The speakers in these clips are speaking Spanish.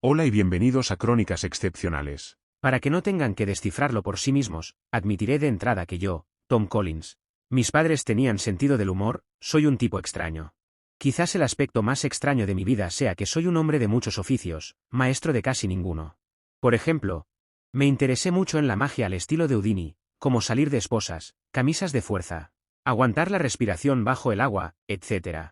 Hola y bienvenidos a Crónicas Excepcionales. Para que no tengan que descifrarlo por sí mismos, admitiré de entrada que yo, Tom Collins, mis padres tenían sentido del humor, soy un tipo extraño. Quizás el aspecto más extraño de mi vida sea que soy un hombre de muchos oficios, maestro de casi ninguno. Por ejemplo, me interesé mucho en la magia al estilo de Houdini, como salir de esposas, camisas de fuerza, aguantar la respiración bajo el agua, etc.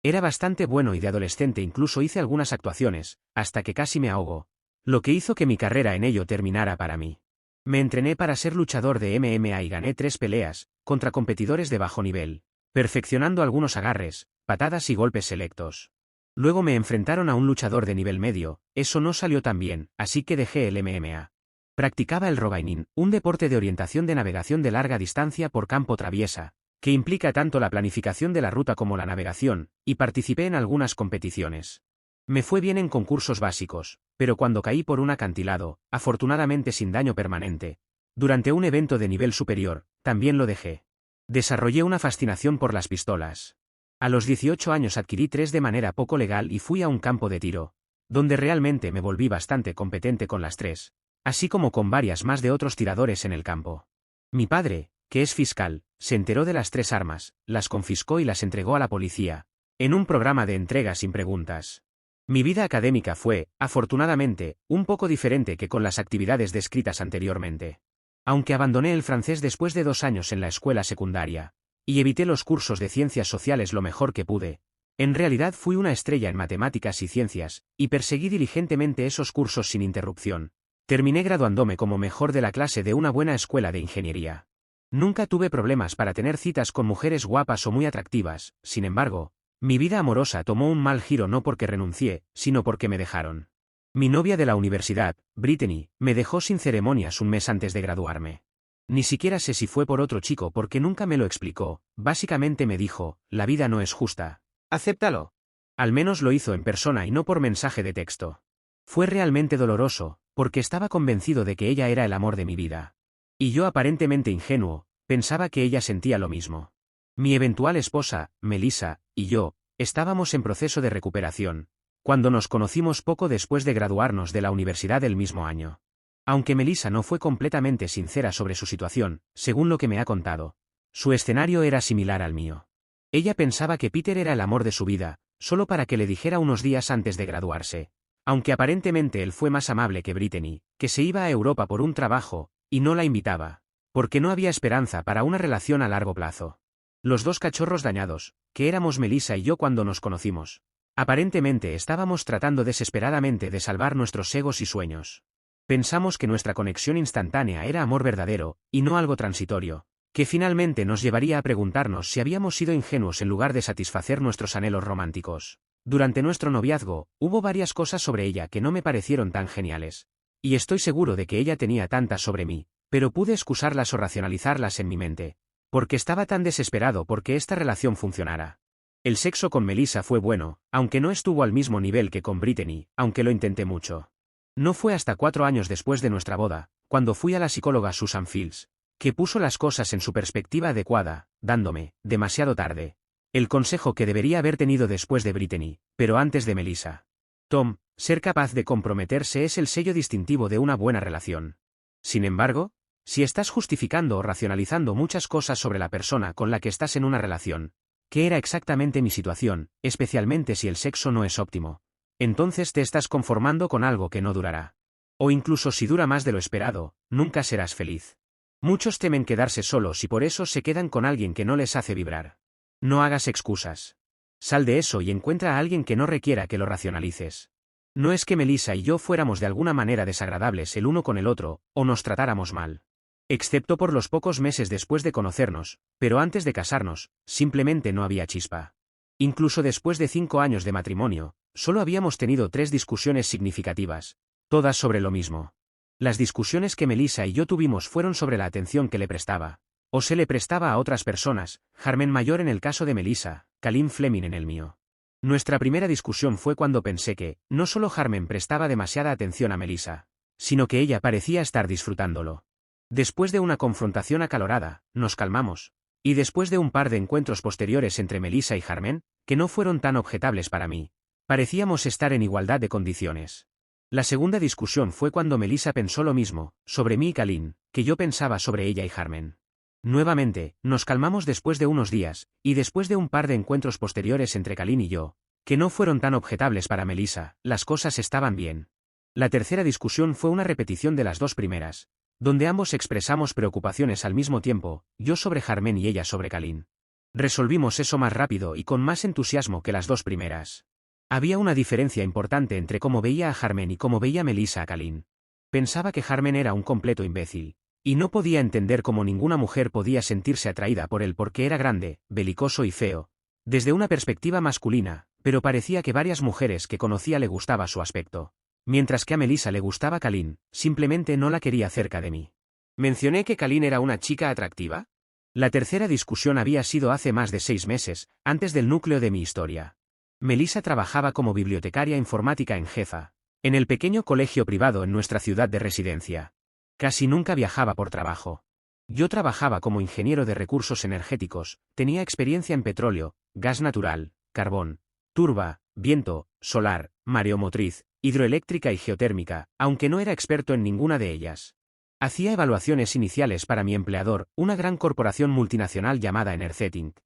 Era bastante bueno y de adolescente incluso hice algunas actuaciones, hasta que casi me ahogo, lo que hizo que mi carrera en ello terminara para mí. Me entrené para ser luchador de MMA y gané 3 peleas, contra competidores de bajo nivel, perfeccionando algunos agarres, patadas y golpes selectos. Luego me enfrentaron a un luchador de nivel medio, eso no salió tan bien, así que dejé el MMA. Practicaba el rogainin, un deporte de orientación de navegación de larga distancia por campo traviesa, que implica tanto la planificación de la ruta como la navegación, y participé en algunas competiciones. Me fue bien en concursos básicos, pero cuando caí por un acantilado, afortunadamente sin daño permanente, durante un evento de nivel superior, también lo dejé. Desarrollé una fascinación por las pistolas. A los 18 años adquirí 3 de manera poco legal y fui a un campo de tiro, donde realmente me volví bastante competente con las 3, así como con varias más de otros tiradores en el campo. Mi padre, que es fiscal, se enteró de las 3 armas, las confiscó y las entregó a la policía, en un programa de entrega sin preguntas. Mi vida académica fue, afortunadamente, un poco diferente que con las actividades descritas anteriormente. Aunque abandoné el francés después de 2 años en la escuela secundaria, y evité los cursos de ciencias sociales lo mejor que pude, en realidad fui una estrella en matemáticas y ciencias, y perseguí diligentemente esos cursos sin interrupción. Terminé graduándome como mejor de la clase de una buena escuela de ingeniería. Nunca tuve problemas para tener citas con mujeres guapas o muy atractivas, sin embargo, mi vida amorosa tomó un mal giro no porque renuncié, sino porque me dejaron. Mi novia de la universidad, Brittany, me dejó sin ceremonias un mes antes de graduarme. Ni siquiera sé si fue por otro chico porque nunca me lo explicó, básicamente me dijo, la vida no es justa. Acéptalo. Al menos lo hizo en persona y no por mensaje de texto. Fue realmente doloroso, porque estaba convencido de que ella era el amor de mi vida. Y yo aparentemente ingenuo, pensaba que ella sentía lo mismo. Mi eventual esposa, Melissa, y yo, estábamos en proceso de recuperación, cuando nos conocimos poco después de graduarnos de la universidad el mismo año. Aunque Melissa no fue completamente sincera sobre su situación, según lo que me ha contado, su escenario era similar al mío. Ella pensaba que Peter era el amor de su vida, solo para que le dijera unos días antes de graduarse. Aunque aparentemente él fue más amable que Brittany, que se iba a Europa por un trabajo, y no la invitaba, porque no había esperanza para una relación a largo plazo. Los 2 cachorros dañados, que éramos Melissa y yo cuando nos conocimos, aparentemente estábamos tratando desesperadamente de salvar nuestros egos y sueños. Pensamos que nuestra conexión instantánea era amor verdadero, y no algo transitorio, que finalmente nos llevaría a preguntarnos si habíamos sido ingenuos en lugar de satisfacer nuestros anhelos románticos. Durante nuestro noviazgo, hubo varias cosas sobre ella que no me parecieron tan geniales. Y estoy seguro de que ella tenía tantas sobre mí, pero pude excusarlas o racionalizarlas en mi mente, porque estaba tan desesperado porque esta relación funcionara. El sexo con Melissa fue bueno, aunque no estuvo al mismo nivel que con Brittany, aunque lo intenté mucho. No fue hasta 4 años después de nuestra boda, cuando fui a la psicóloga Susan Fields, que puso las cosas en su perspectiva adecuada, dándome, demasiado tarde, el consejo que debería haber tenido después de Brittany, pero antes de Melissa. Tom, ser capaz de comprometerse es el sello distintivo de una buena relación. Sin embargo, si estás justificando o racionalizando muchas cosas sobre la persona con la que estás en una relación, que era exactamente mi situación, especialmente si el sexo no es óptimo, entonces te estás conformando con algo que no durará. O incluso si dura más de lo esperado, nunca serás feliz. Muchos temen quedarse solos y por eso se quedan con alguien que no les hace vibrar. No hagas excusas. Sal de eso y encuentra a alguien que no requiera que lo racionalices. No es que Melissa y yo fuéramos de alguna manera desagradables el uno con el otro, o nos tratáramos mal. Excepto por los pocos meses después de conocernos, pero antes de casarnos, simplemente no había chispa. Incluso después de 5 años de matrimonio, solo habíamos tenido 3 discusiones significativas, todas sobre lo mismo. Las discusiones que Melissa y yo tuvimos fueron sobre la atención que le prestaba, o se le prestaba a otras personas, Carmen Mayor en el caso de Melissa, Colleen Fleming en el mío. Nuestra primera discusión fue cuando pensé que, no solo Carmen prestaba demasiada atención a Melissa, sino que ella parecía estar disfrutándolo. Después de una confrontación acalorada, nos calmamos, y después de un par de encuentros posteriores entre Melissa y Carmen, que no fueron tan objetables para mí, parecíamos estar en igualdad de condiciones. La segunda discusión fue cuando Melissa pensó lo mismo, sobre mí y Kalin, que yo pensaba sobre ella y Harmen. Nuevamente, nos calmamos después de unos días, y después de un par de encuentros posteriores entre Kalin y yo, que no fueron tan objetables para Melissa, las cosas estaban bien. La tercera discusión fue una repetición de las dos primeras, donde ambos expresamos preocupaciones al mismo tiempo, yo sobre Harmen y ella sobre Kalin. Resolvimos eso más rápido y con más entusiasmo que las dos primeras. Había una diferencia importante entre cómo veía a Harmen y cómo veía Melissa a Kalin. Pensaba que Harmen era un completo imbécil, y no podía entender cómo ninguna mujer podía sentirse atraída por él porque era grande, belicoso y feo, desde una perspectiva masculina, pero parecía que varias mujeres que conocía le gustaba su aspecto. Mientras que a Melissa le gustaba Kalin, simplemente no la quería cerca de mí. ¿Mencioné que Kalin era una chica atractiva? La tercera discusión había sido hace más de 6 meses, antes del núcleo de mi historia. Melissa trabajaba como bibliotecaria informática en Jefa, en el pequeño colegio privado en nuestra ciudad de residencia. Casi nunca viajaba por trabajo. Yo trabajaba como ingeniero de recursos energéticos, tenía experiencia en petróleo, gas natural, carbón, turba, viento, solar, mareomotriz, hidroeléctrica y geotérmica, aunque no era experto en ninguna de ellas. Hacía evaluaciones iniciales para mi empleador, una gran corporación multinacional llamada Enerset Inc.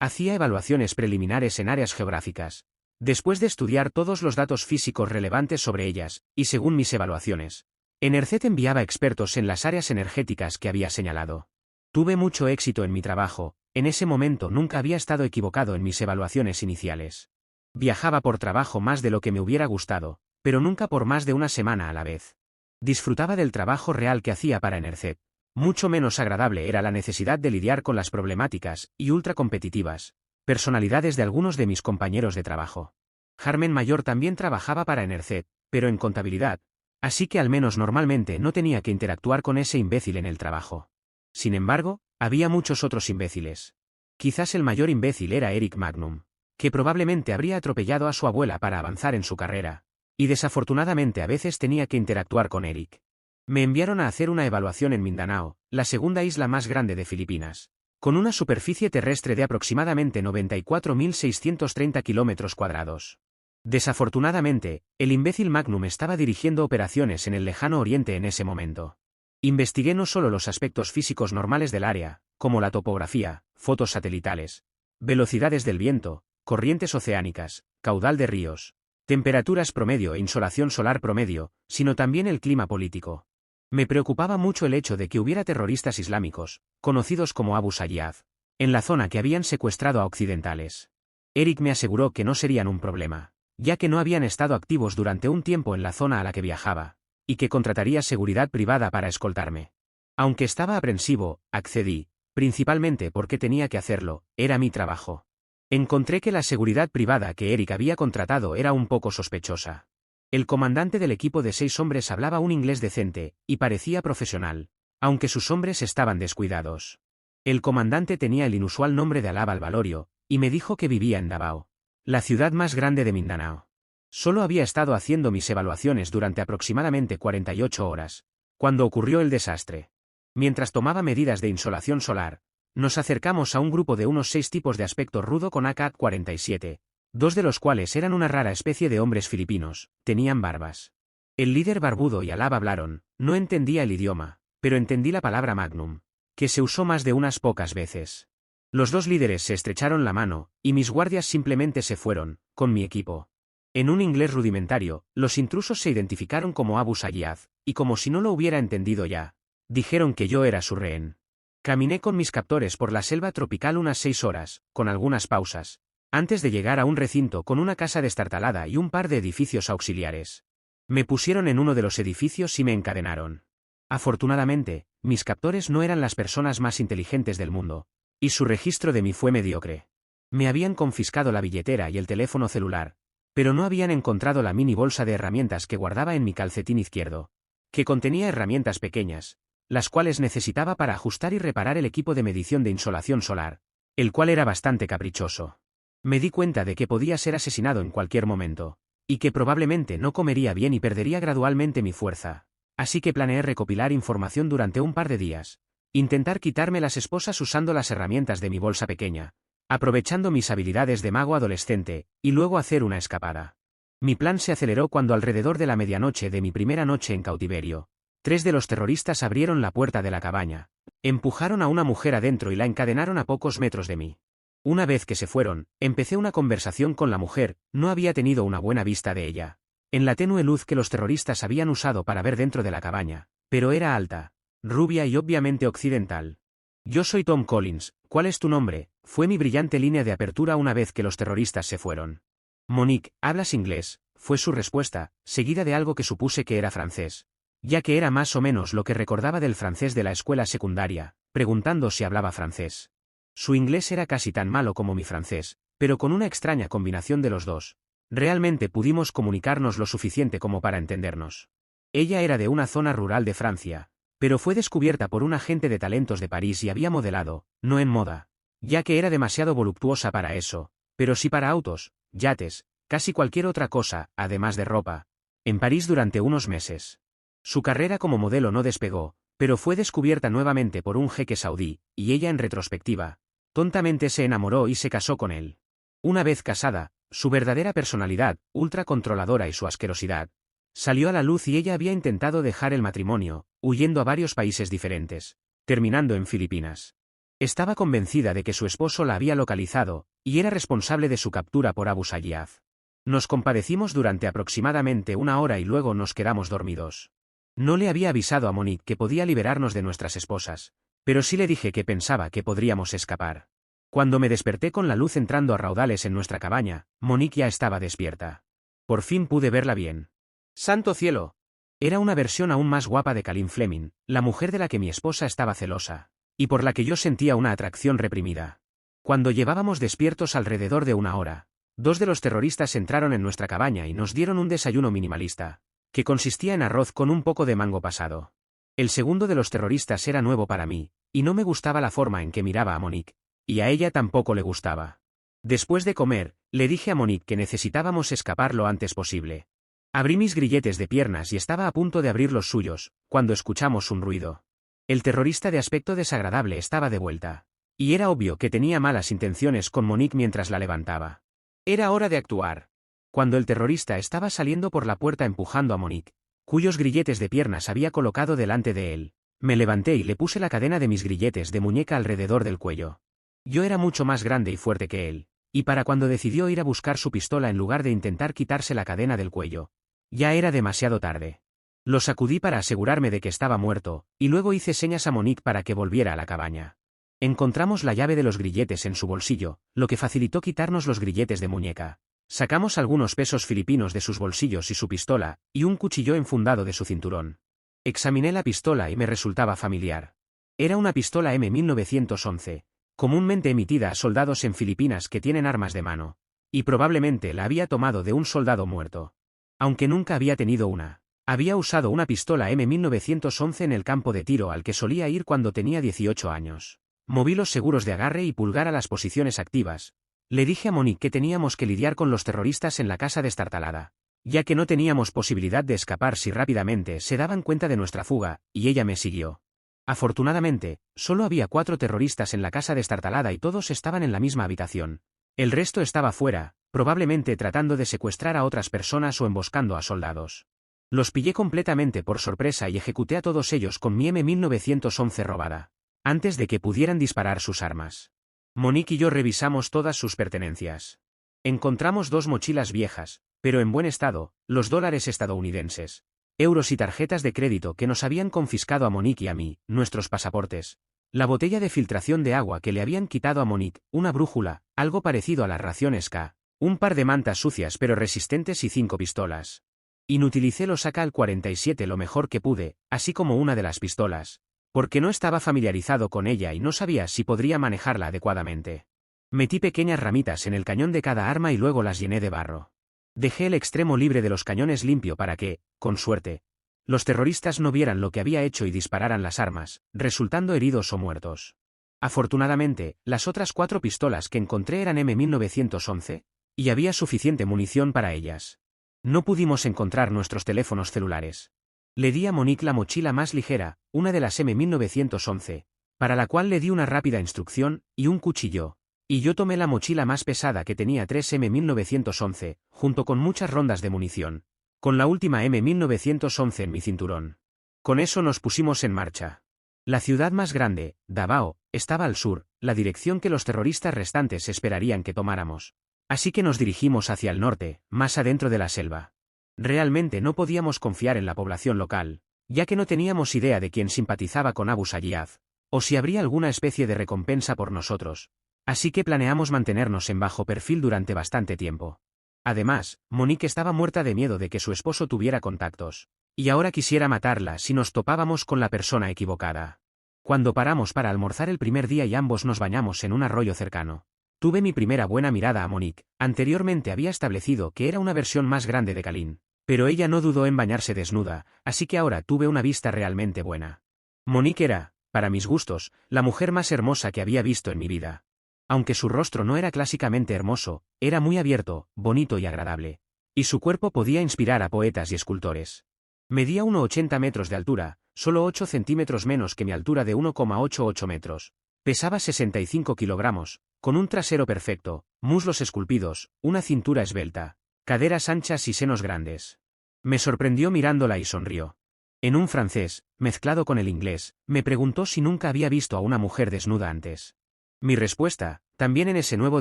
Hacía evaluaciones preliminares en áreas geográficas. Después de estudiar todos los datos físicos relevantes sobre ellas, y según mis evaluaciones, Enerset enviaba expertos en las áreas energéticas que había señalado. Tuve mucho éxito en mi trabajo, en ese momento nunca había estado equivocado en mis evaluaciones iniciales. Viajaba por trabajo más de lo que me hubiera gustado, pero nunca por más de una semana a la vez. Disfrutaba del trabajo real que hacía para Enerset. Mucho menos agradable era la necesidad de lidiar con las problemáticas y ultracompetitivas personalidades de algunos de mis compañeros de trabajo. Harmen Mayor también trabajaba para Enerset, pero en contabilidad, así que al menos normalmente no tenía que interactuar con ese imbécil en el trabajo. Sin embargo, había muchos otros imbéciles. Quizás el mayor imbécil era Eric Magnum, que probablemente habría atropellado a su abuela para avanzar en su carrera, y desafortunadamente a veces tenía que interactuar con Eric. Me enviaron a hacer una evaluación en Mindanao, la segunda isla más grande de Filipinas, con una superficie terrestre de aproximadamente 94.630 kilómetros cuadrados. Desafortunadamente, el imbécil Magnum estaba dirigiendo operaciones en el lejano oriente en ese momento. Investigué no solo los aspectos físicos normales del área, como la topografía, fotos satelitales, velocidades del viento, corrientes oceánicas, caudal de ríos, temperaturas promedio e insolación solar promedio, sino también el clima político. Me preocupaba mucho el hecho de que hubiera terroristas islámicos, conocidos como Abu Sayyaf, en la zona que habían secuestrado a occidentales. Eric me aseguró que no serían un problema, ya que no habían estado activos durante un tiempo en la zona a la que viajaba, y que contrataría seguridad privada para escoltarme. Aunque estaba aprensivo, accedí, principalmente porque tenía que hacerlo, era mi trabajo. Encontré que la seguridad privada que Eric había contratado era un poco sospechosa. El comandante del equipo de 6 hombres hablaba un inglés decente, y parecía profesional, aunque sus hombres estaban descuidados. El comandante tenía el inusual nombre de Alab al-Valorio, y me dijo que vivía en Davao, la ciudad más grande de Mindanao. Solo había estado haciendo mis evaluaciones durante aproximadamente 48 horas, cuando ocurrió el desastre. Mientras tomaba medidas de insolación solar, nos acercamos a un grupo de unos 6 tipos de aspecto rudo con AK-47, 2 de los cuales eran una rara especie de hombres filipinos, tenían barbas. El líder barbudo y Alab hablaron, no entendía el idioma, pero entendí la palabra Magnum, que se usó más de unas pocas veces. Los dos líderes se estrecharon la mano, y mis guardias simplemente se fueron, con mi equipo. En un inglés rudimentario, los intrusos se identificaron como Abu Sayyaf, y como si no lo hubiera entendido ya, dijeron que yo era su rehén. Caminé con mis captores por la selva tropical unas 6 horas, con algunas pausas, antes de llegar a un recinto con una casa destartalada y un par de edificios auxiliares. Me pusieron en uno de los edificios y me encadenaron. Afortunadamente, mis captores no eran las personas más inteligentes del mundo, y su registro de mí fue mediocre. Me habían confiscado la billetera y el teléfono celular, pero no habían encontrado la mini bolsa de herramientas que guardaba en mi calcetín izquierdo, que contenía herramientas pequeñas, las cuales necesitaba para ajustar y reparar el equipo de medición de insolación solar, el cual era bastante caprichoso. Me di cuenta de que podía ser asesinado en cualquier momento, y que probablemente no comería bien y perdería gradualmente mi fuerza, así que planeé recopilar información durante un par de días, intentar quitarme las esposas usando las herramientas de mi bolsa pequeña, aprovechando mis habilidades de mago adolescente, y luego hacer una escapada. Mi plan se aceleró cuando alrededor de la medianoche de mi primera noche en cautiverio, 3 de los terroristas abrieron la puerta de la cabaña, empujaron a una mujer adentro y la encadenaron a pocos metros de mí. Una vez que se fueron, empecé una conversación con la mujer, no había tenido una buena vista de ella. En la tenue luz que los terroristas habían usado para ver dentro de la cabaña, pero era alta, rubia y obviamente occidental. Yo soy Tom Collins, ¿cuál es tu nombre? Fue mi brillante línea de apertura una vez que los terroristas se fueron. Monique, ¿hablas inglés? Fue su respuesta, seguida de algo que supuse que era francés, ya que era más o menos lo que recordaba del francés de la escuela secundaria, preguntando si hablaba francés. Su inglés era casi tan malo como mi francés, pero con una extraña combinación de los dos. Realmente pudimos comunicarnos lo suficiente como para entendernos. Ella era de una zona rural de Francia, pero fue descubierta por un agente de talentos de París y había modelado, no en moda, ya que era demasiado voluptuosa para eso, pero sí para autos, yates, casi cualquier otra cosa, además de ropa, en París durante unos meses. Su carrera como modelo no despegó, pero fue descubierta nuevamente por un jeque saudí, y ella en retrospectiva, tontamente se enamoró y se casó con él. Una vez casada, su verdadera personalidad, ultra controladora y su asquerosidad, salió a la luz y ella había intentado dejar el matrimonio, huyendo a varios países diferentes, terminando en Filipinas. Estaba convencida de que su esposo la había localizado, y era responsable de su captura por Abu Sayyaf. Nos compadecimos durante aproximadamente 1 hora y luego nos quedamos dormidos. No le había avisado a Monique que podía liberarnos de nuestras esposas, pero sí le dije que pensaba que podríamos escapar. Cuando me desperté con la luz entrando a raudales en nuestra cabaña, Monique ya estaba despierta. Por fin pude verla bien. ¡Santo cielo! Era una versión aún más guapa de Colleen Fleming, la mujer de la que mi esposa estaba celosa, y por la que yo sentía una atracción reprimida. Cuando llevábamos despiertos alrededor de 1 hora, 2 de los terroristas entraron en nuestra cabaña y nos dieron un desayuno minimalista, que consistía en arroz con un poco de mango pasado. El segundo de los terroristas era nuevo para mí, y no me gustaba la forma en que miraba a Monique, y a ella tampoco le gustaba. Después de comer, le dije a Monique que necesitábamos escapar lo antes posible. Abrí mis grilletes de piernas y estaba a punto de abrir los suyos, cuando escuchamos un ruido. El terrorista de aspecto desagradable estaba de vuelta, y era obvio que tenía malas intenciones con Monique mientras la levantaba. Era hora de actuar. Cuando el terrorista estaba saliendo por la puerta empujando a Monique, cuyos grilletes de piernas había colocado delante de él, me levanté y le puse la cadena de mis grilletes de muñeca alrededor del cuello. Yo era mucho más grande y fuerte que él, y para cuando decidió ir a buscar su pistola en lugar de intentar quitarse la cadena del cuello, ya era demasiado tarde. Lo sacudí para asegurarme de que estaba muerto, y luego hice señas a Monique para que volviera a la cabaña. Encontramos la llave de los grilletes en su bolsillo, lo que facilitó quitarnos los grilletes de muñeca. Sacamos algunos pesos filipinos de sus bolsillos y su pistola, y un cuchillo enfundado de su cinturón. Examiné la pistola y me resultaba familiar. Era una pistola M1911, comúnmente emitida a soldados en Filipinas que tienen armas de mano, y probablemente la había tomado de un soldado muerto. Aunque nunca había tenido una, había usado una pistola M1911 en el campo de tiro al que solía ir cuando tenía 18 años. Moví los seguros de agarre y pulgar a las posiciones activas. Le dije a Monique que teníamos que lidiar con los terroristas en la casa destartalada, ya que no teníamos posibilidad de escapar si rápidamente se daban cuenta de nuestra fuga, y ella me siguió. Afortunadamente, solo había 4 terroristas en la casa destartalada y todos estaban en la misma habitación. El resto estaba fuera, probablemente tratando de secuestrar a otras personas o emboscando a soldados. Los pillé completamente por sorpresa y ejecuté a todos ellos con mi M1911 robada, antes de que pudieran disparar sus armas. Monique y yo revisamos todas sus pertenencias. Encontramos 2 mochilas viejas, pero en buen estado, los dólares estadounidenses, euros y tarjetas de crédito que nos habían confiscado a Monique y a mí, nuestros pasaportes, la botella de filtración de agua que le habían quitado a Monique, una brújula, algo parecido a las raciones K, un par de mantas sucias pero resistentes y 5 pistolas. Inutilicé los AK-47 lo mejor que pude, así como una de las pistolas, porque no estaba familiarizado con ella y no sabía si podría manejarla adecuadamente. Metí pequeñas ramitas en el cañón de cada arma y luego las llené de barro. Dejé el extremo libre de los cañones limpio para que, con suerte, los terroristas no vieran lo que había hecho y dispararan las armas, resultando heridos o muertos. Afortunadamente, las otras 4 pistolas que encontré eran M1911, y había suficiente munición para ellas. No pudimos encontrar nuestros teléfonos celulares. Le di a Monique la mochila más ligera, una de las M1911, para la cual le di una rápida instrucción, y un cuchillo, Y yo tomé la mochila más pesada que tenía 3M1911, junto con muchas rondas de munición, con la última M1911 en mi cinturón. Con eso nos pusimos en marcha. La ciudad más grande, Davao, estaba al sur, la dirección que los terroristas restantes esperarían que tomáramos. Así que nos dirigimos hacia el norte, más adentro de la selva. Realmente no podíamos confiar en la población local, ya que no teníamos idea de quién simpatizaba con Abu Sayyaf, o si habría alguna especie de recompensa por nosotros. Así que planeamos mantenernos en bajo perfil durante bastante tiempo. Además, Monique estaba muerta de miedo de que su esposo tuviera contactos, y ahora quisiera matarla si nos topábamos con la persona equivocada. Cuando paramos para almorzar el primer día y ambos nos bañamos en un arroyo cercano, tuve mi primera buena mirada a Monique. Anteriormente había establecido que era una versión más grande de Kalin, pero ella no dudó en bañarse desnuda, así que ahora tuve una vista realmente buena. Monique era, para mis gustos, la mujer más hermosa que había visto en mi vida. Aunque su rostro no era clásicamente hermoso, era muy abierto, bonito y agradable. Y su cuerpo podía inspirar a poetas y escultores. Medía 1,80 metros de altura, solo 8 centímetros menos que mi altura de 1,88 metros. Pesaba 65 kilogramos, con un trasero perfecto, muslos esculpidos, una cintura esbelta, caderas anchas y senos grandes. Me sorprendió mirándola y sonrió. En un francés, mezclado con el inglés, me preguntó si nunca había visto a una mujer desnuda antes. Mi respuesta, también en ese nuevo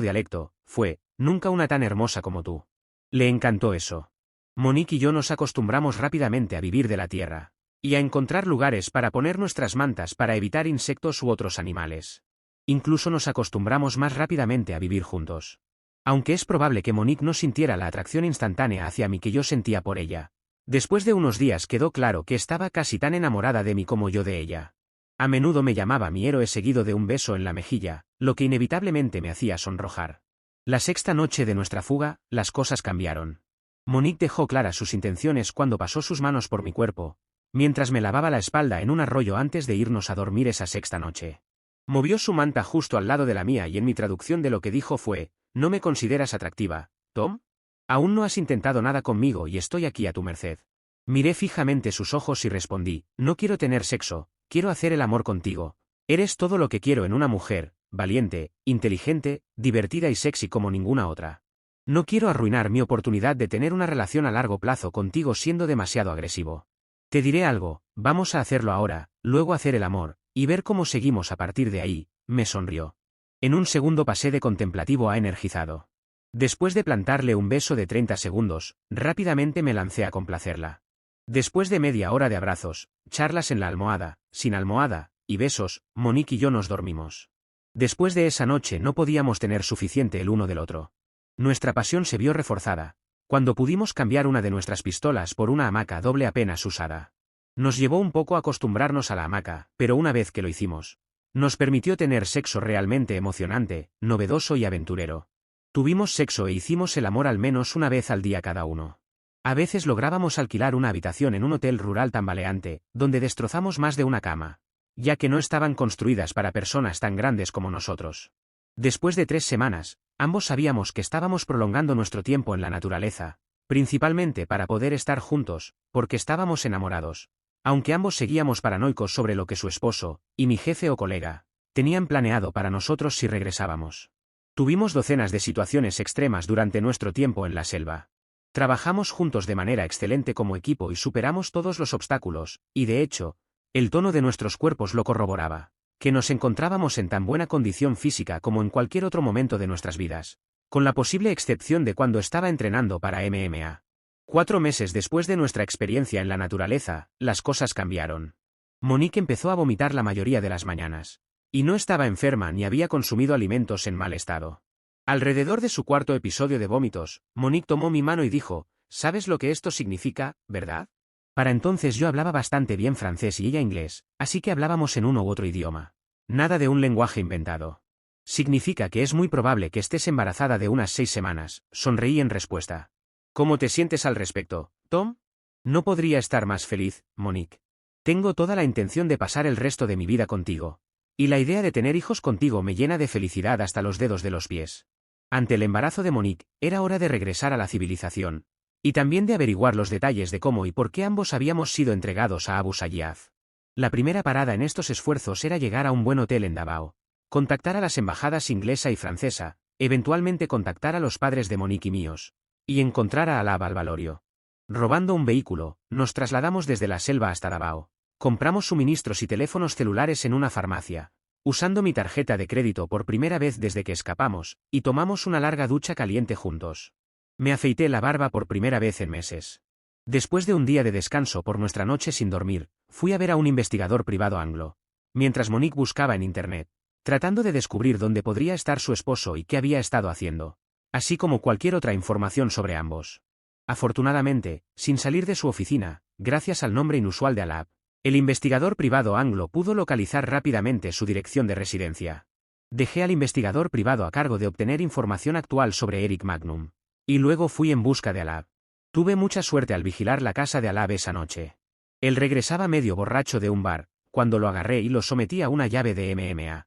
dialecto, fue, nunca una tan hermosa como tú. Le encantó eso. Monique y yo nos acostumbramos rápidamente a vivir de la tierra, y a encontrar lugares para poner nuestras mantas para evitar insectos u otros animales. Incluso nos acostumbramos más rápidamente a vivir juntos. Aunque es probable que Monique no sintiera la atracción instantánea hacia mí que yo sentía por ella. Después de unos días quedó claro que estaba casi tan enamorada de mí como yo de ella. A menudo me llamaba mi héroe seguido de un beso en la mejilla, lo que inevitablemente me hacía sonrojar. La sexta noche de nuestra fuga, las cosas cambiaron. Monique dejó claras sus intenciones cuando pasó sus manos por mi cuerpo, mientras me lavaba la espalda en un arroyo antes de irnos a dormir esa sexta noche. Movió su manta justo al lado de la mía y en mi traducción de lo que dijo fue, ¿no me consideras atractiva, Tom? Aún no has intentado nada conmigo y estoy aquí a tu merced. Miré fijamente sus ojos y respondí, no quiero tener sexo, quiero hacer el amor contigo. Eres todo lo que quiero en una mujer, valiente, inteligente, divertida y sexy como ninguna otra. No quiero arruinar mi oportunidad de tener una relación a largo plazo contigo siendo demasiado agresivo. Te diré algo, vamos a hacerlo ahora, luego hacer el amor, y ver cómo seguimos a partir de ahí, me sonrió. En un segundo pasé de contemplativo a energizado. Después de plantarle un beso de 30 segundos, rápidamente me lancé a complacerla. Después de media hora de abrazos, charlas en la almohada, sin almohada, y besos, Monique y yo nos dormimos. Después de esa noche no podíamos tener suficiente el uno del otro. Nuestra pasión se vio reforzada, cuando pudimos cambiar una de nuestras pistolas por una hamaca doble apenas usada. Nos llevó un poco acostumbrarnos a la hamaca, pero una vez que lo hicimos, nos permitió tener sexo realmente emocionante, novedoso y aventurero. Tuvimos sexo e hicimos el amor al menos una vez al día cada uno. A veces lográbamos alquilar una habitación en un hotel rural tambaleante, donde destrozamos más de una cama, ya que no estaban construidas para personas tan grandes como nosotros. Después de 3 semanas, ambos sabíamos que estábamos prolongando nuestro tiempo en la naturaleza, principalmente para poder estar juntos, porque estábamos enamorados, aunque ambos seguíamos paranoicos sobre lo que su esposo, y mi jefe o colega, tenían planeado para nosotros si regresábamos. Tuvimos docenas de situaciones extremas durante nuestro tiempo en la selva. Trabajamos juntos de manera excelente como equipo y superamos todos los obstáculos, y de hecho, el tono de nuestros cuerpos lo corroboraba, que nos encontrábamos en tan buena condición física como en cualquier otro momento de nuestras vidas, con la posible excepción de cuando estaba entrenando para MMA. 4 meses después de nuestra experiencia en la naturaleza, las cosas cambiaron. Monique empezó a vomitar la mayoría de las mañanas, y no estaba enferma ni había consumido alimentos en mal estado. Alrededor de su cuarto episodio de vómitos, Monique tomó mi mano y dijo, ¿sabes lo que esto significa, verdad? Para entonces yo hablaba bastante bien francés y ella inglés, así que hablábamos en uno u otro idioma. Nada de un lenguaje inventado. Significa que es muy probable que estés embarazada de unas 6 semanas, sonreí en respuesta. ¿Cómo te sientes al respecto, Tom? No podría estar más feliz, Monique. Tengo toda la intención de pasar el resto de mi vida contigo. Y la idea de tener hijos contigo me llena de felicidad hasta los dedos de los pies. Ante el embarazo de Monique, era hora de regresar a la civilización. Y también de averiguar los detalles de cómo y por qué ambos habíamos sido entregados a Abu Sayyaf. La primera parada en estos esfuerzos era llegar a un buen hotel en Davao. contactar a las embajadas inglesa y francesa, eventualmente contactar a los padres de Monique y míos, y encontrar a Alab al Valorio. Robando un vehículo, nos trasladamos desde la selva hasta Davao. Compramos suministros y teléfonos celulares en una farmacia, usando mi tarjeta de crédito por primera vez desde que escapamos, y tomamos una larga ducha caliente juntos. Me afeité la barba por primera vez en meses. Después de un día de descanso por nuestra noche sin dormir, fui a ver a un investigador privado anglo, mientras Monique buscaba en Internet, tratando de descubrir dónde podría estar su esposo y qué había estado haciendo, así como cualquier otra información sobre ambos. Afortunadamente, sin salir de su oficina, gracias al nombre inusual de Alab, el investigador privado anglo pudo localizar rápidamente su dirección de residencia. Dejé al investigador privado a cargo de obtener información actual sobre Eric Magnum, y luego fui en busca de Alab. Tuve mucha suerte al vigilar la casa de Alab esa noche. Él regresaba medio borracho de un bar, cuando lo agarré y lo sometí a una llave de MMA.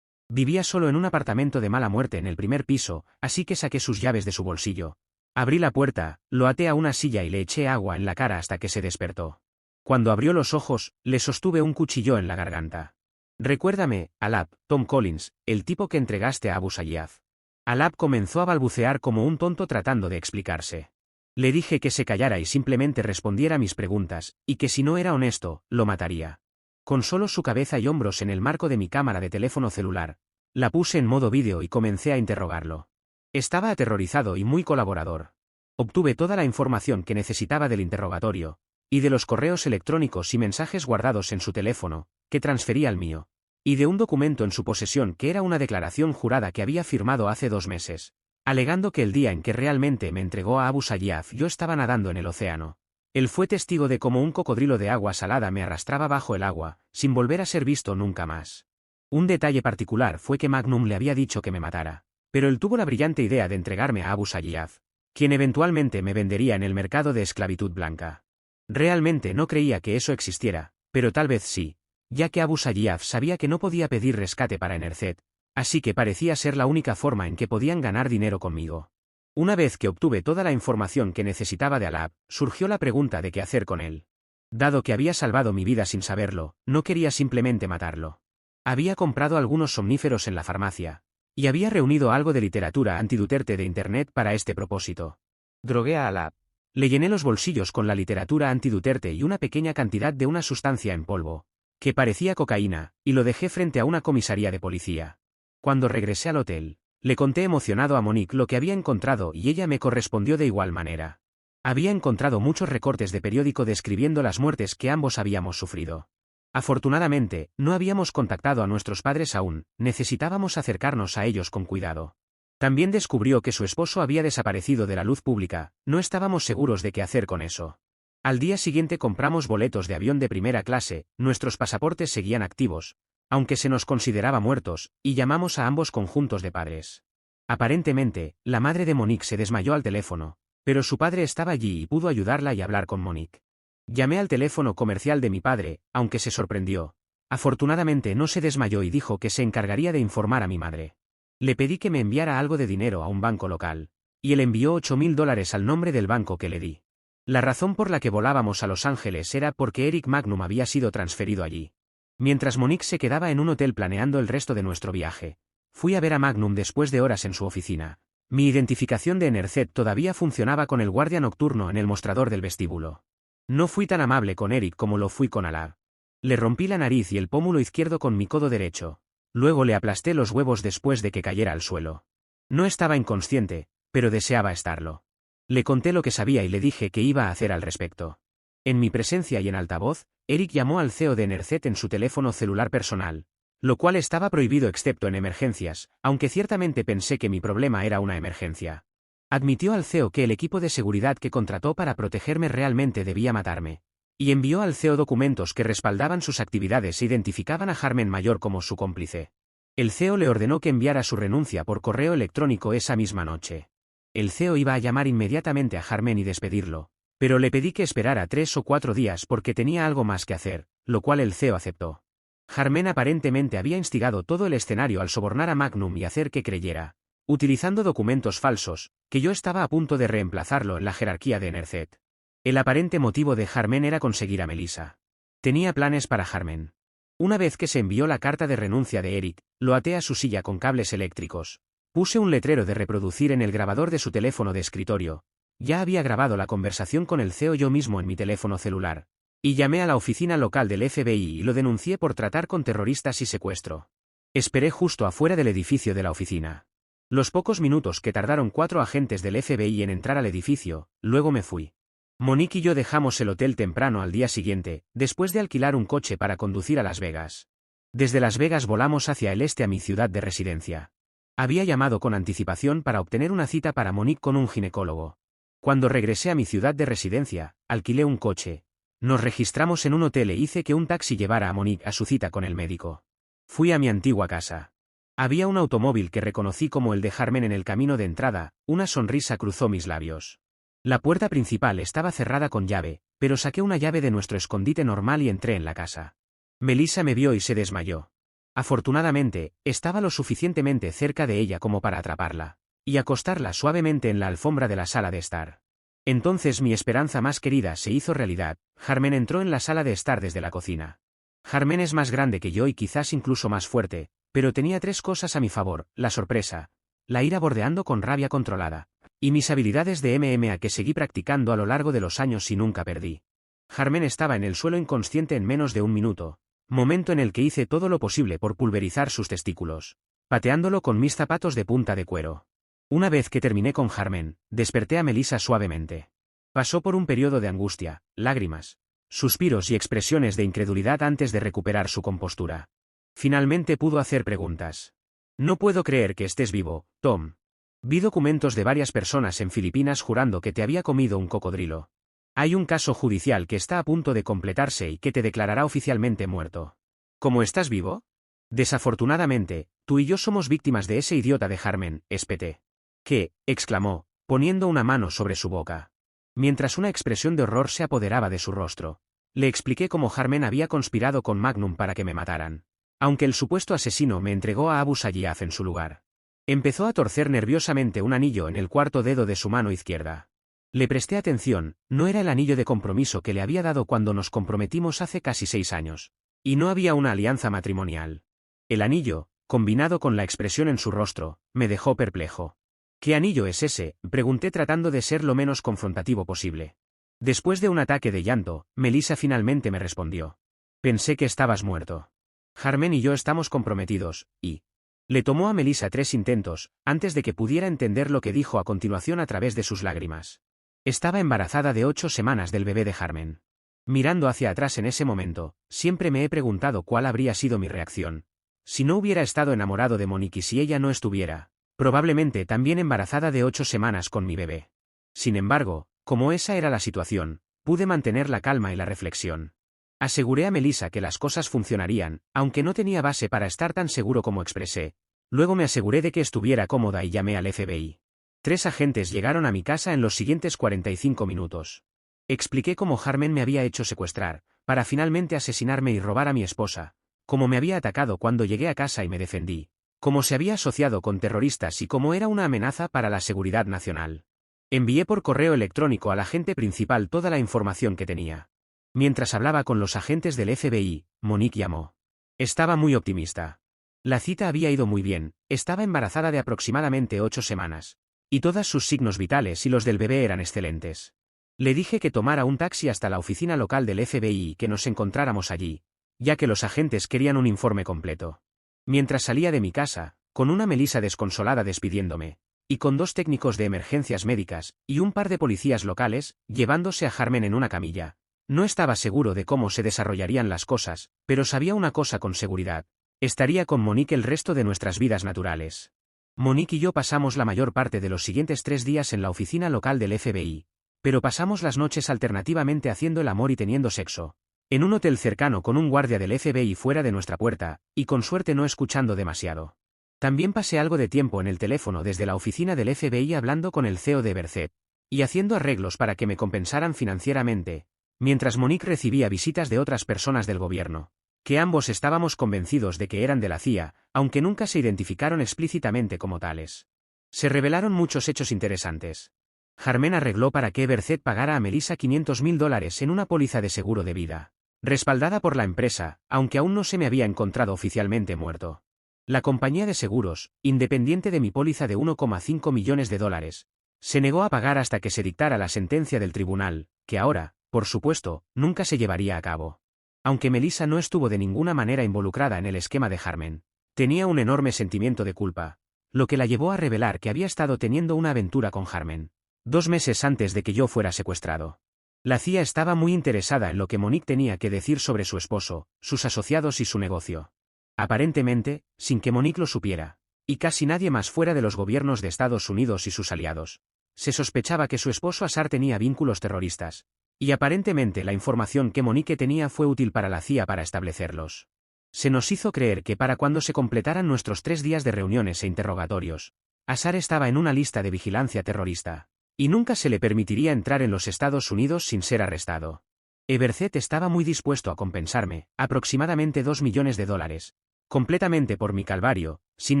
Vivía solo en un apartamento de mala muerte en el primer piso, así que saqué sus llaves de su bolsillo. Abrí la puerta, lo até a una silla y le eché agua en la cara hasta que se despertó. Cuando abrió los ojos, le sostuve un cuchillo en la garganta. «Recuérdame, Alab, Tom Collins, el tipo que entregaste a Abu Sayyaf». Alab comenzó a balbucear como un tonto tratando de explicarse. Le dije que se callara y simplemente respondiera a mis preguntas, y que si no era honesto, lo mataría. Con solo su cabeza y hombros en el marco de mi cámara de teléfono celular, la puse en modo vídeo y comencé a interrogarlo. Estaba aterrorizado y muy colaborador. Obtuve toda la información que necesitaba del interrogatorio, y de los correos electrónicos y mensajes guardados en su teléfono, que transferí al mío, y de un documento en su posesión que era una declaración jurada que había firmado hace 2 meses, alegando que el día en que realmente me entregó a Abu Sayyaf yo estaba nadando en el océano. Él fue testigo de cómo un cocodrilo de agua salada me arrastraba bajo el agua, sin volver a ser visto nunca más. Un detalle particular fue que Magnum le había dicho que me matara, pero él tuvo la brillante idea de entregarme a Abu Sayyaf, quien eventualmente me vendería en el mercado de esclavitud blanca. Realmente no creía que eso existiera, pero tal vez sí, ya que Abu Sayyaf sabía que no podía pedir rescate para Enerset, así que parecía ser la única forma en que podían ganar dinero conmigo. Una vez que obtuve toda la información que necesitaba de Alab, surgió la pregunta de qué hacer con él. Dado que había salvado mi vida sin saberlo, no quería simplemente matarlo. Había comprado algunos somníferos en la farmacia, y había reunido algo de literatura anti-Duterte de Internet para este propósito. Drogué a Alab. Le llené los bolsillos con la literatura anti-Duterte y una pequeña cantidad de una sustancia en polvo, que parecía cocaína, y lo dejé frente a una comisaría de policía. Cuando regresé al hotel, le conté emocionado a Monique lo que había encontrado y ella me correspondió de igual manera. Había encontrado muchos recortes de periódico describiendo las muertes que ambos habíamos sufrido. Afortunadamente, no habíamos contactado a nuestros padres aún, necesitábamos acercarnos a ellos con cuidado. También descubrió que su esposo había desaparecido de la luz pública, no estábamos seguros de qué hacer con eso. Al día siguiente compramos boletos de avión de primera clase, nuestros pasaportes seguían activos, aunque se nos consideraba muertos, y llamamos a ambos conjuntos de padres. Aparentemente, la madre de Monique se desmayó al teléfono, pero su padre estaba allí y pudo ayudarla y hablar con Monique. Llamé al teléfono comercial de mi padre, aunque se sorprendió. Afortunadamente no se desmayó y dijo que se encargaría de informar a mi madre. Le pedí que me enviara algo de dinero a un banco local, y él envió $8,000 al nombre del banco que le di. La razón por la que volábamos a Los Ángeles era porque Eric Magnum había sido transferido allí. Mientras Monique se quedaba en un hotel planeando el resto de nuestro viaje, fui a ver a Magnum después de horas en su oficina. Mi identificación de Enerset todavía funcionaba con el guardia nocturno en el mostrador del vestíbulo. No fui tan amable con Eric como lo fui con Alab. Le rompí la nariz y el pómulo izquierdo con mi codo derecho. Luego le aplasté los huevos después de que cayera al suelo. No estaba inconsciente, pero deseaba estarlo. Le conté lo que sabía y le dije qué iba a hacer al respecto. En mi presencia y en altavoz, Eric llamó al CEO de Enerset en su teléfono celular personal, lo cual estaba prohibido excepto en emergencias, aunque ciertamente pensé que mi problema era una emergencia. Admitió al CEO que el equipo de seguridad que contrató para protegerme realmente debía matarme, y envió al CEO documentos que respaldaban sus actividades e identificaban a Harmen Mayor como su cómplice. El CEO le ordenó que enviara su renuncia por correo electrónico esa misma noche. El CEO iba a llamar inmediatamente a Harmen y despedirlo, pero le pedí que esperara 3 o 4 días porque tenía algo más que hacer, lo cual el CEO aceptó. Harmen aparentemente había instigado todo el escenario al sobornar a Magnum y hacer que creyera, utilizando documentos falsos, que yo estaba a punto de reemplazarlo en la jerarquía de Enerset. El aparente motivo de Harmen era conseguir a Melissa. Tenía planes para Harmen. Una vez que se envió la carta de renuncia de Eric, lo até a su silla con cables eléctricos. Puse un letrero de reproducir en el grabador de su teléfono de escritorio. Ya había grabado la conversación con el CEO yo mismo en mi teléfono celular. Y llamé a la oficina local del FBI y lo denuncié por tratar con terroristas y secuestro. Esperé justo afuera del edificio de la oficina. Los pocos minutos que tardaron 4 agentes del FBI en entrar al edificio, luego me fui. Monique y yo dejamos el hotel temprano al día siguiente, después de alquilar un coche para conducir a Las Vegas. Desde Las Vegas volamos hacia el este a mi ciudad de residencia. Había llamado con anticipación para obtener una cita para Monique con un ginecólogo. Cuando regresé a mi ciudad de residencia, alquilé un coche. Nos registramos en un hotel e hice que un taxi llevara a Monique a su cita con el médico. Fui a mi antigua casa. Había un automóvil que reconocí como el de Harmon en el camino de entrada, una sonrisa cruzó mis labios. La puerta principal estaba cerrada con llave, pero saqué una llave de nuestro escondite normal y entré en la casa. Melissa me vio y se desmayó. Afortunadamente, estaba lo suficientemente cerca de ella como para atraparla y acostarla suavemente en la alfombra de la sala de estar. Entonces mi esperanza más querida se hizo realidad. Harmon entró en la sala de estar desde la cocina. Harmon es más grande que yo y quizás incluso más fuerte, pero tenía 3 cosas a mi favor: la sorpresa, la ira bordeando con rabia controlada, y mis habilidades de MMA que seguí practicando a lo largo de los años y nunca perdí. Harmon estaba en el suelo inconsciente en menos de un minuto, momento en el que hice todo lo posible por pulverizar sus testículos, pateándolo con mis zapatos de punta de cuero. Una vez que terminé con Harmon, desperté a Melissa suavemente. Pasó por un periodo de angustia, lágrimas, suspiros y expresiones de incredulidad antes de recuperar su compostura. Finalmente pudo hacer preguntas. No puedo creer que estés vivo, Tom. Vi documentos de varias personas en Filipinas jurando que te había comido un cocodrilo. Hay un caso judicial que está a punto de completarse y que te declarará oficialmente muerto. ¿Cómo estás vivo? Desafortunadamente, tú y yo somos víctimas de ese idiota de Harmon, espeté. ¿Qué?, exclamó, poniendo una mano sobre su boca. Mientras una expresión de horror se apoderaba de su rostro. Le expliqué cómo Harmon había conspirado con Magnum para que me mataran. Aunque el supuesto asesino me entregó a Abu Sayyaf en su lugar. Empezó a torcer nerviosamente un anillo en el cuarto dedo de su mano izquierda. Le presté atención, no era el anillo de compromiso que le había dado cuando nos comprometimos hace casi 6 años. Y no había una alianza matrimonial. El anillo, combinado con la expresión en su rostro, me dejó perplejo. ¿Qué anillo es ese?, pregunté tratando de ser lo menos confrontativo posible. Después de un ataque de llanto, Melissa finalmente me respondió. Pensé que estabas muerto. Harmon y yo estamos comprometidos, y... Le tomó a Melissa 3 intentos, antes de que pudiera entender lo que dijo a continuación a través de sus lágrimas. Estaba embarazada de 8 semanas del bebé de Harmon. Mirando hacia atrás en ese momento, siempre me he preguntado cuál habría sido mi reacción. Si no hubiera estado enamorado de Monique y si ella no estuviera, probablemente también embarazada de 8 semanas con mi bebé. Sin embargo, como esa era la situación, pude mantener la calma y la reflexión. Aseguré a Melissa que las cosas funcionarían, aunque no tenía base para estar tan seguro como expresé. Luego me aseguré de que estuviera cómoda y llamé al FBI. 3 agentes llegaron a mi casa en los siguientes 45 minutos. Expliqué cómo Harmon me había hecho secuestrar, para finalmente asesinarme y robar a mi esposa, cómo me había atacado cuando llegué a casa y me defendí, cómo se había asociado con terroristas y cómo era una amenaza para la seguridad nacional. Envié por correo electrónico al agente principal toda la información que tenía. Mientras hablaba con los agentes del FBI, Monique llamó. Estaba muy optimista. La cita había ido muy bien, estaba embarazada de aproximadamente 8 semanas. Y todos sus signos vitales y los del bebé eran excelentes. Le dije que tomara un taxi hasta la oficina local del FBI y que nos encontráramos allí, ya que los agentes querían un informe completo. Mientras salía de mi casa, con una Melissa desconsolada despidiéndome, y con 2 técnicos de emergencias médicas, y un par de policías locales, llevándose a Harmon en una camilla. No estaba seguro de cómo se desarrollarían las cosas, pero sabía una cosa con seguridad. Estaría con Monique el resto de nuestras vidas naturales. Monique y yo pasamos la mayor parte de los siguientes 3 días en la oficina local del FBI, pero pasamos las noches alternativamente haciendo el amor y teniendo sexo. En un hotel cercano con un guardia del FBI fuera de nuestra puerta, y con suerte no escuchando demasiado. También pasé algo de tiempo en el teléfono desde la oficina del FBI hablando con el CEO de Berset, y haciendo arreglos para que me compensaran financieramente, mientras Monique recibía visitas de otras personas del gobierno, que ambos estábamos convencidos de que eran de la CIA, aunque nunca se identificaron explícitamente como tales. Se revelaron muchos hechos interesantes. Harmon arregló para que Berset pagara a Melissa $500,000 en una póliza de seguro de vida. respaldada por la empresa, aunque aún no se me había encontrado oficialmente muerto. La compañía de seguros, independiente de mi póliza de 1,5 millones de dólares, se negó a pagar hasta que se dictara la sentencia del tribunal, que ahora, por supuesto, nunca se llevaría a cabo. Aunque Melissa no estuvo de ninguna manera involucrada en el esquema de Harmon, tenía un enorme sentimiento de culpa, lo que la llevó a revelar que había estado teniendo una aventura con Harmon, 2 meses antes de que yo fuera secuestrado. La CIA estaba muy interesada en lo que Monique tenía que decir sobre su esposo, sus asociados y su negocio. Aparentemente, sin que Monique lo supiera, y casi nadie más fuera de los gobiernos de Estados Unidos y sus aliados, se sospechaba que su esposo Assar tenía vínculos terroristas, y aparentemente la información que Monique tenía fue útil para la CIA para establecerlos. Se nos hizo creer que para cuando se completaran nuestros 3 días de reuniones e interrogatorios, Assar estaba en una lista de vigilancia terrorista, y nunca se le permitiría entrar en los Estados Unidos sin ser arrestado. Everset estaba muy dispuesto a compensarme, aproximadamente 2 millones de dólares, completamente por mi calvario, sin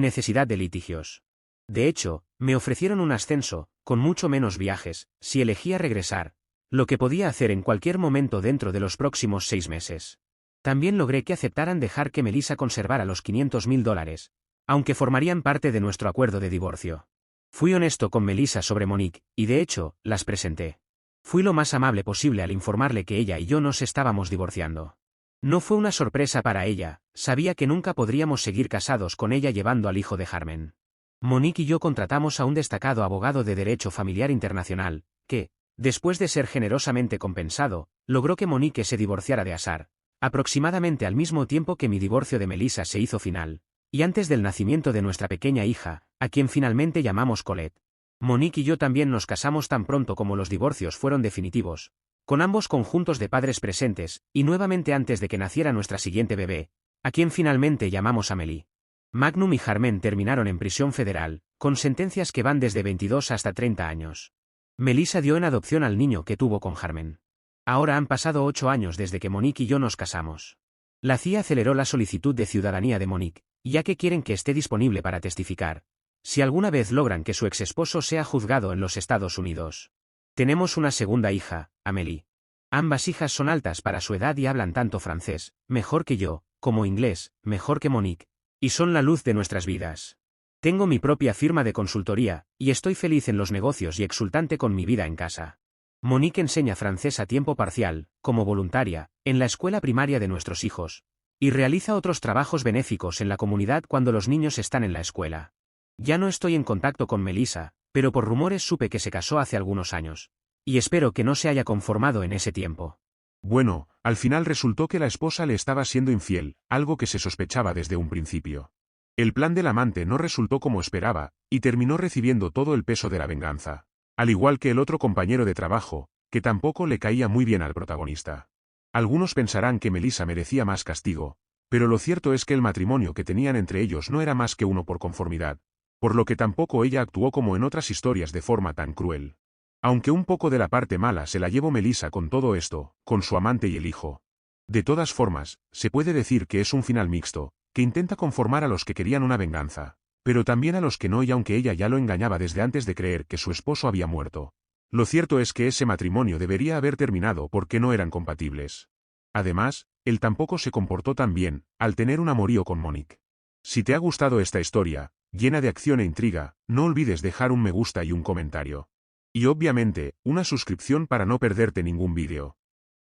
necesidad de litigios. De hecho, me ofrecieron un ascenso, con mucho menos viajes, si elegía regresar, lo que podía hacer en cualquier momento dentro de los próximos 6 meses. También logré que aceptaran dejar que Melissa conservara los $500,000, aunque formarían parte de nuestro acuerdo de divorcio. Fui honesto con Melissa sobre Monique, y de hecho, las presenté. Fui lo más amable posible al informarle que ella y yo nos estábamos divorciando. No fue una sorpresa para ella, sabía que nunca podríamos seguir casados con ella llevando al hijo de Harmon. Monique y yo contratamos a un destacado abogado de derecho familiar internacional, que, después de ser generosamente compensado, logró que Monique se divorciara de Assar, aproximadamente al mismo tiempo que mi divorcio de Melissa se hizo final, y antes del nacimiento de nuestra pequeña hija, a quien finalmente llamamos Colette. Monique y yo también nos casamos tan pronto como los divorcios fueron definitivos, con ambos conjuntos de padres presentes, y nuevamente antes de que naciera nuestra siguiente bebé, a quien finalmente llamamos Amelie. Magnum y Harmon terminaron en prisión federal, con sentencias que van desde 22 hasta 30 años. Melissa dio en adopción al niño que tuvo con Harmon. Ahora han pasado 8 años desde que Monique y yo nos casamos. La CIA aceleró la solicitud de ciudadanía de Monique, ya que quieren que esté disponible para testificar, si alguna vez logran que su exesposo sea juzgado en los Estados Unidos. Tenemos una segunda hija, Amélie. Ambas hijas son altas para su edad y hablan tanto francés, mejor que yo, como inglés, mejor que Monique, y son la luz de nuestras vidas. Tengo mi propia firma de consultoría, y estoy feliz en los negocios y exultante con mi vida en casa. Monique enseña francés a tiempo parcial, como voluntaria, en la escuela primaria de nuestros hijos, y realiza otros trabajos benéficos en la comunidad cuando los niños están en la escuela. Ya no estoy en contacto con Melissa, pero por rumores supe que se casó hace algunos años, y espero que no se haya conformado en ese tiempo. Bueno, al final resultó que la esposa le estaba siendo infiel, algo que se sospechaba desde un principio. El plan del amante no resultó como esperaba, y terminó recibiendo todo el peso de la venganza. Al igual que el otro compañero de trabajo, que tampoco le caía muy bien al protagonista. Algunos pensarán que Melissa merecía más castigo, pero lo cierto es que el matrimonio que tenían entre ellos no era más que uno por conformidad, por lo que tampoco ella actuó como en otras historias de forma tan cruel. Aunque un poco de la parte mala se la llevó Melissa con todo esto, con su amante y el hijo. De todas formas, se puede decir que es un final mixto, que intenta conformar a los que querían una venganza, pero también a los que no, y aunque ella ya lo engañaba desde antes de creer que su esposo había muerto. Lo cierto es que ese matrimonio debería haber terminado porque no eran compatibles. Además, él tampoco se comportó tan bien, al tener un amorío con Monique. Si te ha gustado esta historia, llena de acción e intriga, no olvides dejar un me gusta y un comentario. Y obviamente, una suscripción para no perderte ningún vídeo.